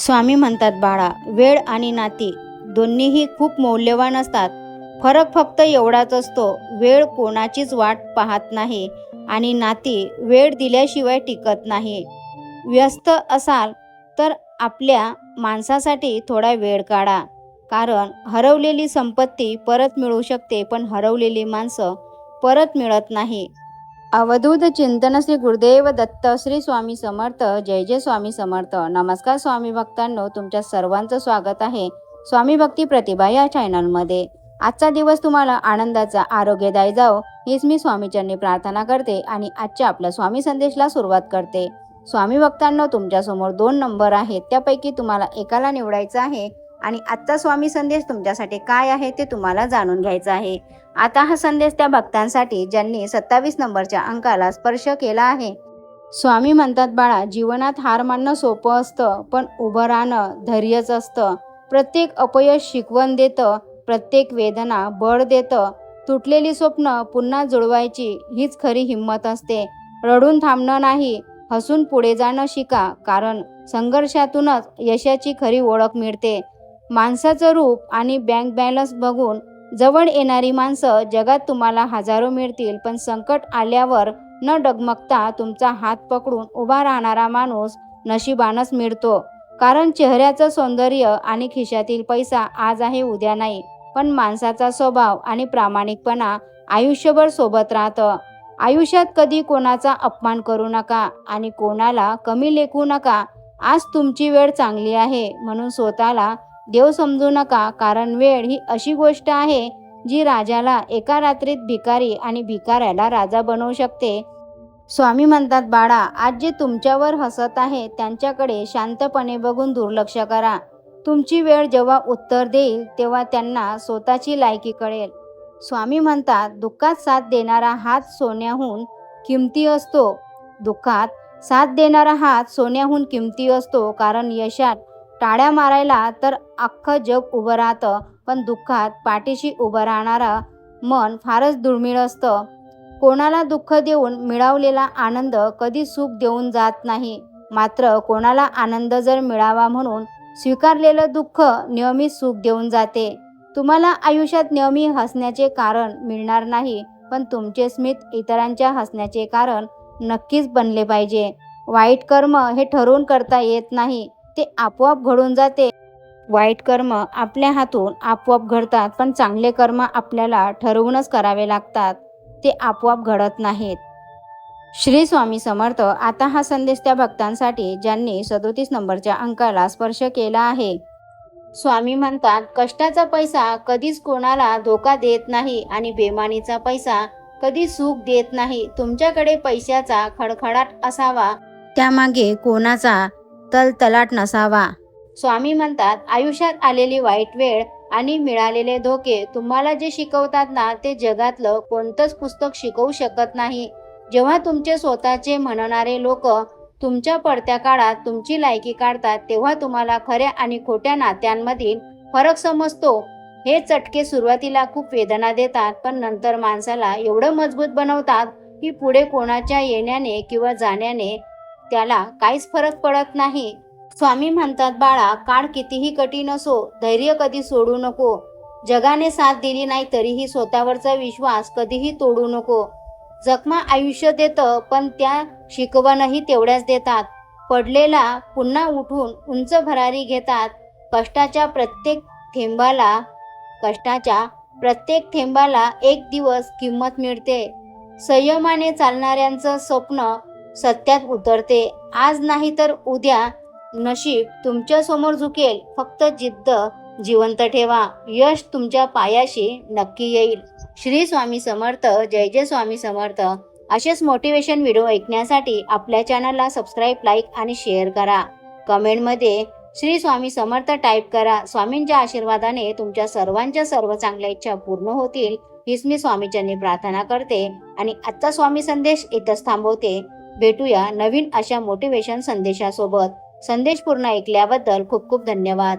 स्वामी म्हणतात, बाळा, वेळ आणि नाती दोन्हीही खूप मौल्यवान असतात. फरक फक्त एवढाच असतो, वेळ कोणाचीच वाट पाहत नाही आणि नाती वेळ दिल्याशिवाय टिकत नाही. व्यस्त असाल तर आपल्या माणसासाठी थोडा वेळ काढा, कारण हरवलेली संपत्ती परत मिळू शकते, पण हरवलेली माणसं परत मिळत नाही. अवधूत चिंतन श्री गुरुदेव दत्त. श्री स्वामी समर्थ. जय जय स्वामी समर्थ. नमस्कार स्वामी भक्तांनो, तुमच्या सर्वांचं स्वागत आहे स्वामी भक्ती प्रतिभा या चॅनलमध्ये. आजचा दिवस तुम्हाला आनंदाचा, आरोग्यदायी जाओ हीच मी स्वामीचरणी प्रार्थना करते आणि आजच्या आपल्या स्वामी संदेशला सुरुवात करते. स्वामी भक्तांनो, तुमच्यासमोर 2 नंबर आहेत, त्यापैकी तुम्हाला एकाला निवडायचं आहे आणि आजचा स्वामी संदेश तुमच्यासाठी काय आहे ते तुम्हाला जाणून घ्यायचं आहे. आता हा संदेश त्या भक्तांसाठी ज्यांनी 27 नंबरच्या अंकाला स्पर्श केला आहे. स्वामी म्हणतात, बाळा, जीवनात हार मानणं सोपं असतं, पण उभं राहणं धैर्यच असतं. प्रत्येक अपयश शिकवण देतं, प्रत्येक वेदना बळ देतं. तुटलेली स्वप्न पुन्हा जुळवायची हीच खरी हिंमत असते. रडून थांबणं नाही, हसून पुढे जाणं शिका, कारण संघर्षातूनच यशाची खरी ओळख मिळते. माणसाचं रूप आणि बँक बॅलन्स बघून जवळ येणारी माणसं जगात तुम्हाला हजारो मिळतील, पण संकट आल्यावर न डगमगता तुमचा हात पकडून उभा राहणारा माणूस नशिबानच मिळतो. कारण चेहऱ्याचं सौंदर्य आणि खिशातील पैसा आज आहे उद्या नाही, पण माणसाचा स्वभाव आणि प्रामाणिकपणा आयुष्यभर सोबत राहतं. आयुष्यात कधी कोणाचा अपमान करू नका आणि कोणाला कमी लेखू नका. आज तुमची वेळ चांगली आहे म्हणून स्वतःला देव समजू नका, कारण वेळ ही अशी गोष्ट आहे जी राजाला एका रात्रीत भिकारी आणि भिकाऱ्याला राजा बनवू शकते. स्वामी म्हणतात, बाळा, आज जे तुमच्यावर हसत आहे त्यांच्याकडे शांतपणे बघून दुर्लक्ष करा. तुमची वेळ जेव्हा उत्तर देईल तेव्हा त्यांना स्वतःची लायकी कळेल. स्वामी म्हणतात, दुःखात साथ देणारा हात सोन्याहून किमती असतो. दुःखात साथ देणारा हात सोन्याहून किमती असतो, कारण यशात टाळ्या मारायला तर अख्खं जग उभं राहतं, पण दुःखात पाठीशी उभं राहणारा मन फारच दुर्मिळ असतं. कोणाला दुःख देऊन मिळवलेला आनंद कधी सुख देऊन जात नाही, मात्र कोणाला आनंद जर मिळावा म्हणून स्वीकारलेलं दुःख नेहमी सुख देऊन जाते. तुम्हाला आयुष्यात नेहमी हसण्याचे कारण मिळणार नाही, पण तुमचे स्मित इतरांच्या हसण्याचे कारण नक्कीच बनले पाहिजे. वाईट कर्म हे ठरवून करता येत नाही, ते आपोआप घडून जाते. वाईट कर्म आपल्या हातून आपोआप घडतात, पण चांगले कर्म आपल्याला ठरवूनच करावे लागतात, ते आपोआप घडत नाहीत. श्री स्वामी समर्थ. आता हा संदेश त्या भक्तांसाठी ज्यांनी 37 नंबरच्या अंकाला स्पर्श केला आहे. स्वामी म्हणतात, कष्टाचा पैसा कधीच कोणाला धोका देत नाही आणि बेमानीचा पैसा कधी सुख देत नाही. तुमच्याकडे पैशाचा खडखडाट असावा, त्यामागे कोणाचा तलतलाट नसावा. स्वामी म्हणतात, आयुष्यात आलेली वाईट वेळ आणि मिळालेले धोके तुम्हाला जे शिकवतात ना, ते जगातलं कोणतंच पुस्तक शिकवू शकत नाही. जेव्हा तुमचे स्वतःचे म्हणणारे लोक तुमच्या पडत्या काळात तुमची लायकी काढतात, तेव्हा तुम्हाला खऱ्या आणि खोट्या नात्यांमधील फरक समजतो. हे चटके सुरुवातीला खूप वेदना देतात, पण नंतर माणसाला एवढं मजबूत बनवतात की पुढे कोणाच्या येण्याने किंवा जाण्याने त्याला काहीच फरक पडत नाही. स्वामी म्हणतात, बाळा, काळ कितीही कठीण असो, धैर्य कधी सोडू नको. जगाने साथ दिली नाही तरीही स्वतःवरचा विश्वास कधीही तोडू नको. जखमा आयुष्य देतं, पण त्या शिकवणही तेवढ्याच देतात. पडलेला पुन्हा उठून उंच भरारी घेतात. कष्टाच्या प्रत्येक थेंबाला एक दिवस किंमत मिळते. संयमाने चालणाऱ्यांचं स्वप्न सत्यात उतरते. आज नाही तर उद्या नशीब तुमच्या समोर झुकेल. फक्त जिद्द जिवंत ठेवा, यश तुमच्या पायाशी नक्की येईल. श्री स्वामी समर्थ. जय जय स्वामी समर्थ. असेच मोटिवेशन व्हिडिओ ऐकण्यासाठी आपल्या चॅनलला सबस्क्राईब, लाईक आणि शेअर करा. कमेंटमध्ये श्री स्वामी समर्थ टाईप करा. स्वामींच्या आशीर्वादाने तुमच्या सर्वांच्या सर्व चांगल्या इच्छा पूर्ण होतील हीच मी स्वामीचरणी प्रार्थना करते आणि आजचा स्वामी संदेश इथंच थांबवते. भेटूया नवीन अशा मोटिवेशन संदेशासोबत. संदेश पूर्ण ऐकल्याबद्दल खूप खूप धन्यवाद.